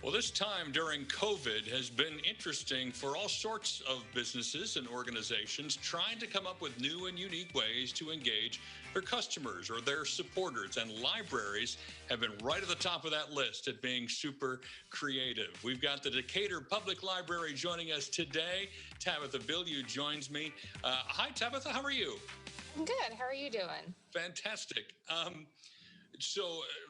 Well, this time during COVID has been interesting for all sorts of businesses and organizations trying to come up with new and unique ways to engage their customers or their supporters. And libraries have been right at the top of that list at being super creative. We've got the Decatur Public Library joining us today. Tabitha Bilyeu joins me. Hi, Tabitha. How are you? I'm good. How are you doing? Fantastic.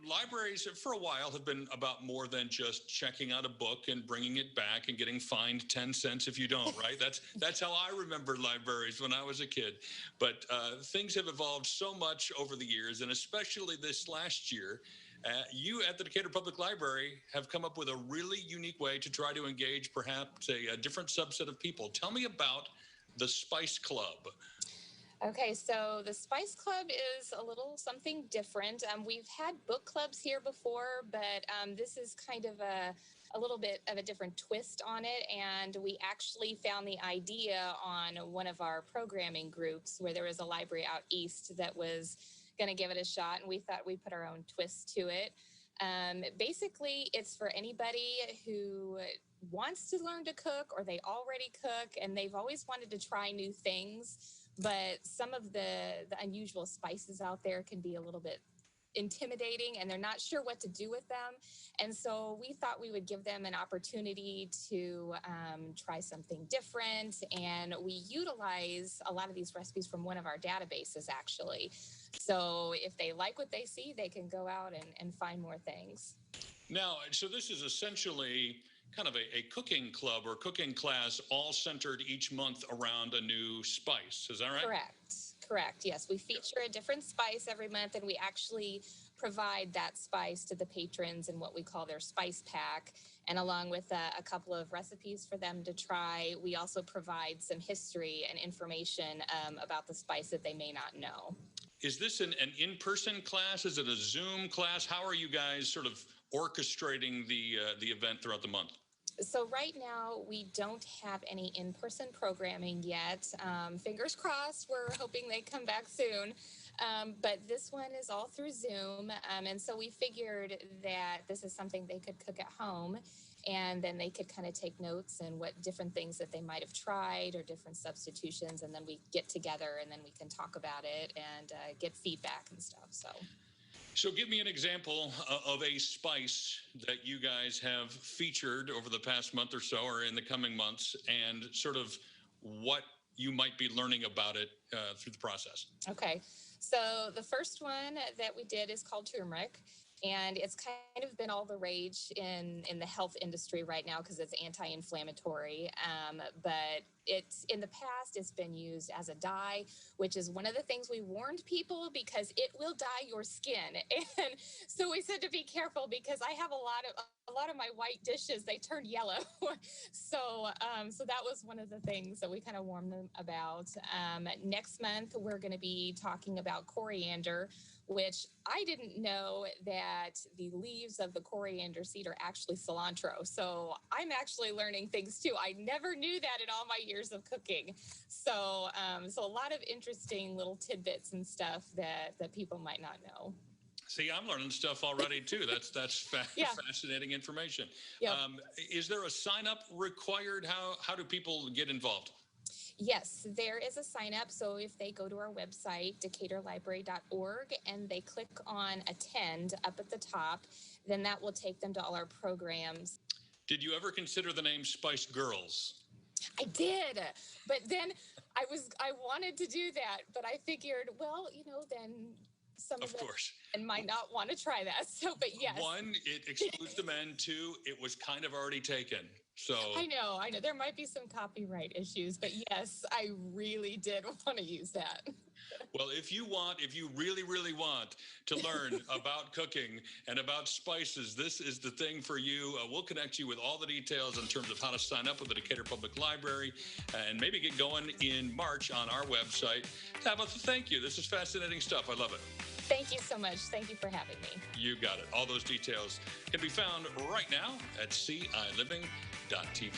Libraries for a while have been about more than just checking out a book and bringing it back and getting fined 10 cents if you don't, right? That's how I remember libraries when I was a kid. But things have evolved so much over the years, and especially this last year. You at the Decatur Public Library have come up with a really unique way to try to engage perhaps a different subset of people. Tell me about the Spice Club. Okay, so the Spice Club is a little something different. We've had book clubs here before, but this is kind of a little bit of a different twist on it. And we actually found the idea on one of our programming groups where there was a library out east that was going to give it a shot, and we thought we'd put our own twist to it. Basically, it's for anybody who wants to learn to cook or they already cook and they've always wanted to try new things, but some of the unusual spices out there can be a little bit intimidating and they're not sure what to do with them. And so we thought we would give them an opportunity to try something different. And we utilize a lot of these recipes from one of our databases, actually. So if they like what they see, they can go out and find more things. Now, so this is essentially kind of a cooking club or cooking class all centered each month around a new spice. Is that right? Correct. Yes, we feature a different spice every month, and we actually provide that spice to the patrons in what we call their spice pack. And along with a couple of recipes for them to try, we also provide some history and information about the spice that they may not know. Is this an in-person class? Is it a Zoom class? How are you guys sort of orchestrating the event throughout the month? So right now, we don't have any in-person programming yet. Fingers crossed, we're hoping they come back soon. But this one is all through Zoom. And so we figured that this is something they could cook at home. And then they could kind of take notes and what different things that they might have tried or different substitutions. And then we get together and then we can talk about it and get feedback and stuff. So give me an example of a spice that you guys have featured over the past month or so or in the coming months and sort of what you might be learning about it through the process. Okay. So the first one that we did is called turmeric. And it's kind of been all the rage in the health industry right now because it's anti-inflammatory. But it's in the past, it's been used as a dye, which is one of the things we warned people because it will dye your skin. And so we said to be careful because I have a lot of my white dishes, they turn yellow. So that was one of the things that we kind of warned them about. Next month, we're going to be talking about coriander, which I didn't know that the leaves of the coriander seed are actually cilantro. So I'm actually learning things too. I never knew that in all my years of cooking. So a lot of interesting little tidbits and stuff that people might not know. See, I'm learning stuff already too. That's fascinating information. Yep. Is there a sign up required? How do people get involved? Yes, there is a sign up. So if they go to our website, decaturlibrary.org, and they click on attend up at the top, then that will take them to all our programs. Did you ever consider the name Spice Girls? I did, but then I wanted to do that, but I figured, well, then some of them might not want to try that. So, but yes. One, it excludes the men. Two, it was kind of already taken. So I know. There might be some copyright issues, but yes, I really did want to use that. Well, if you really, really want to learn about cooking and about spices, this is the thing for you. We'll connect you with all the details in terms of how to sign up with the Decatur Public Library and maybe get going in March on our website. Tabitha, thank you. This is fascinating stuff. I love it. Thank you so much. Thank you for having me. You got it. All those details can be found right now at ciliving.tv.